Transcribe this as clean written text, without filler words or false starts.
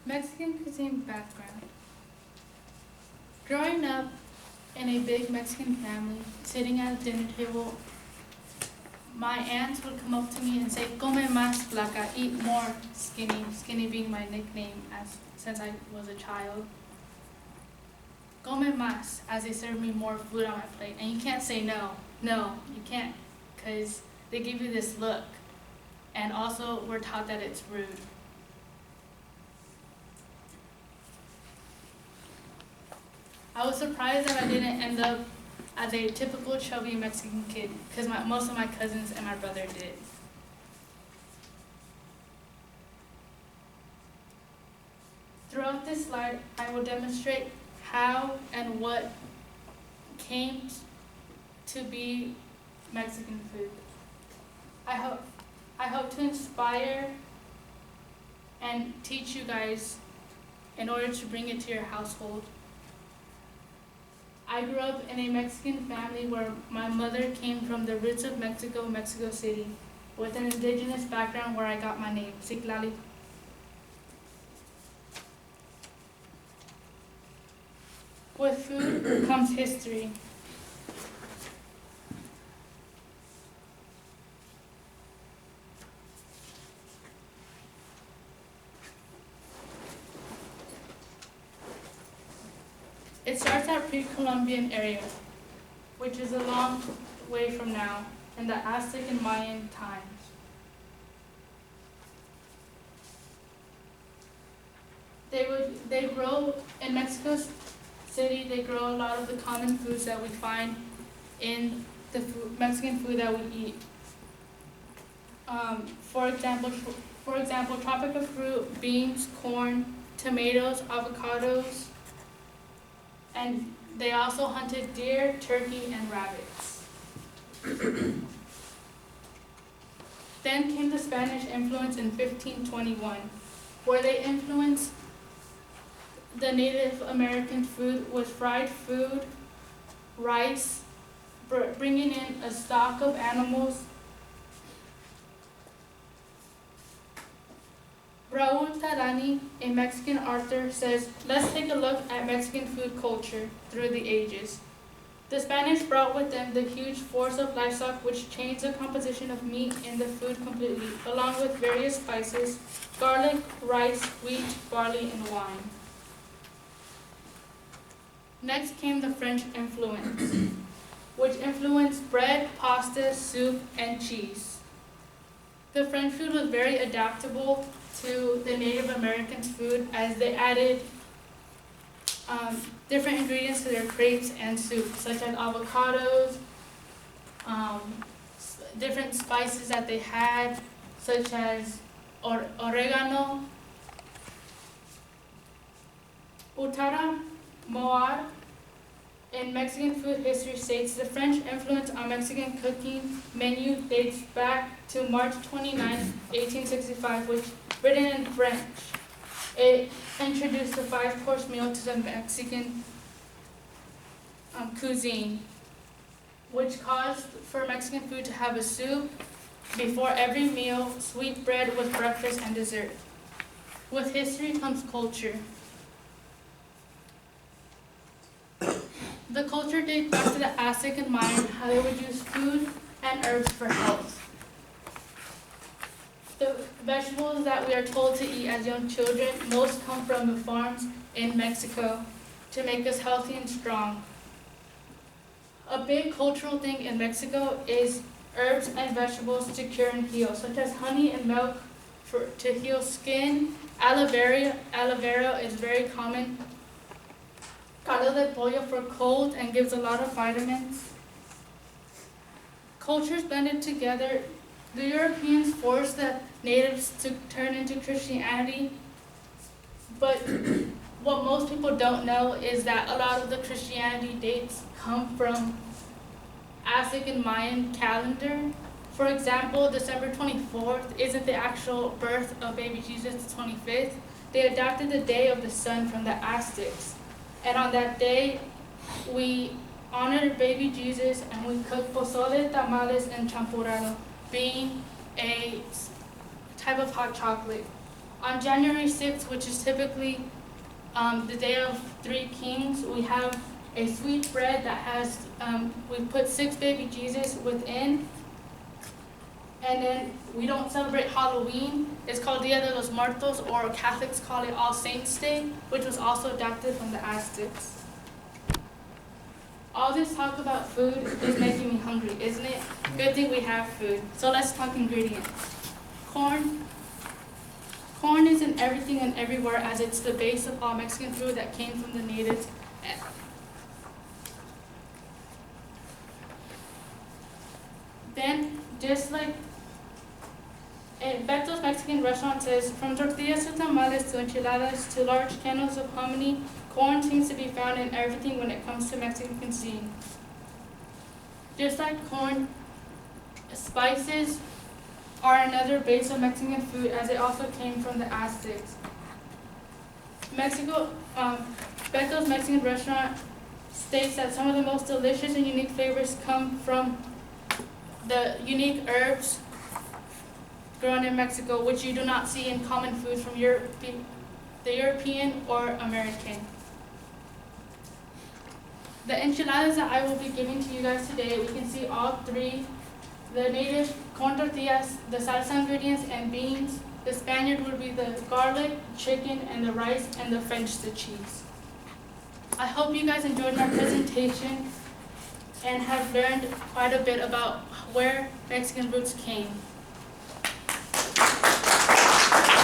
Mexican cuisine background. Growing up in a big Mexican family, sitting at a dinner table, my aunts would come up to me and say, "Come más, flaca," eat more, skinny. Skinny being my nickname since I was a child. Come más, as they serve me more food on my plate. And you can't say no. No, you can't, because they give you this look. And also, we're taught that it's rude. I was surprised that I didn't end up as a typical chubby Mexican kid, because most of my cousins and my brother did. Throughout this slide, I will demonstrate how and what came to be Mexican food. I hope to inspire and teach you guys in order to bring it to your household. I grew up in a Mexican family where my mother came from the roots of Mexico, Mexico City, with an indigenous background where I got my name, Citlali. With food comes history. It starts at pre-Columbian area, which is a long way from now, in the Aztec and Mayan times. They grow in Mexico City. They grow a lot of the common foods that we find in the Mexican food that we eat. For example, tropical fruit, beans, corn, tomatoes, avocados, and they also hunted deer, turkey, and rabbits. Then came the Spanish influence in 1521, where they influenced the Native American food with fried food, rice, bringing in a stock of animals. Raul Tadani, a Mexican author, says, "Let's take a look at Mexican food culture through the ages. The Spanish brought with them the huge force of livestock which changed the composition of meat in the food completely, along with various spices, garlic, rice, wheat, barley, and wine." Next came the French influence, which influenced bread, pasta, soup, and cheese. The French food was very adaptable to the Native Americans' food as they added different ingredients to their crepes and soup, such as avocados, different spices that they had, such as oregano. Utara Moar in Mexican food history states the French influence on Mexican cooking menu dates back to March 29, 1865, which, written in French, it introduced the 5-course meal to the Mexican cuisine, which caused for Mexican food to have a soup before every meal, sweet bread with breakfast and dessert. With history comes culture. The culture dates back to the Aztec and Mayan, how they would use food and herbs for health. The vegetables that we are told to eat as young children most come from the farms in Mexico to make us healthy and strong. A big cultural thing in Mexico is herbs and vegetables to cure and heal, such as honey and milk to heal skin. Aloe vera is very common. Caldo de pollo for cold and gives a lot of vitamins. Cultures blended together. The Europeans forced the natives to turn into Christianity, but what most people don't know is that a lot of the Christianity dates come from Aztec and Mayan calendar. For example, December 24th isn't the actual birth of baby Jesus, the 25th. They adapted the day of the sun from the Aztecs. And on that day, we honor baby Jesus and we cook pozole, tamales, and champurrado, being a type of hot chocolate. On January 6th, which is typically the Day of Three Kings, we have a sweet bread that has, we put 6 baby Jesus within. And then we don't celebrate Halloween. It's called Dia de los Muertos, or Catholics call it All Saints Day, which was also adapted from the Aztecs. All this talk about food is making me hungry, isn't it? Good thing we have food. So let's talk ingredients. Corn. Corn is in everything and everywhere, as it's the base of all Mexican food that came from the natives. Then, just like Beto's Mexican restaurant says, from tortillas to tamales to enchiladas to large candles of hominy, corn seems to be found in everything when it comes to Mexican cuisine. Just like corn, spices are another base of Mexican food, as it also came from the Aztecs. Beto's Mexican restaurant states that some of the most delicious and unique flavors come from the unique herbs grown in Mexico, which you do not see in common foods from the European or American. The enchiladas that I will be giving to you guys today, we can see all three: the native corn tortillas, the salsa ingredients, and beans. The Spaniard would be the garlic, chicken, and the rice, and the French the cheese. I hope you guys enjoyed my presentation and have learned quite a bit about where Mexican roots came.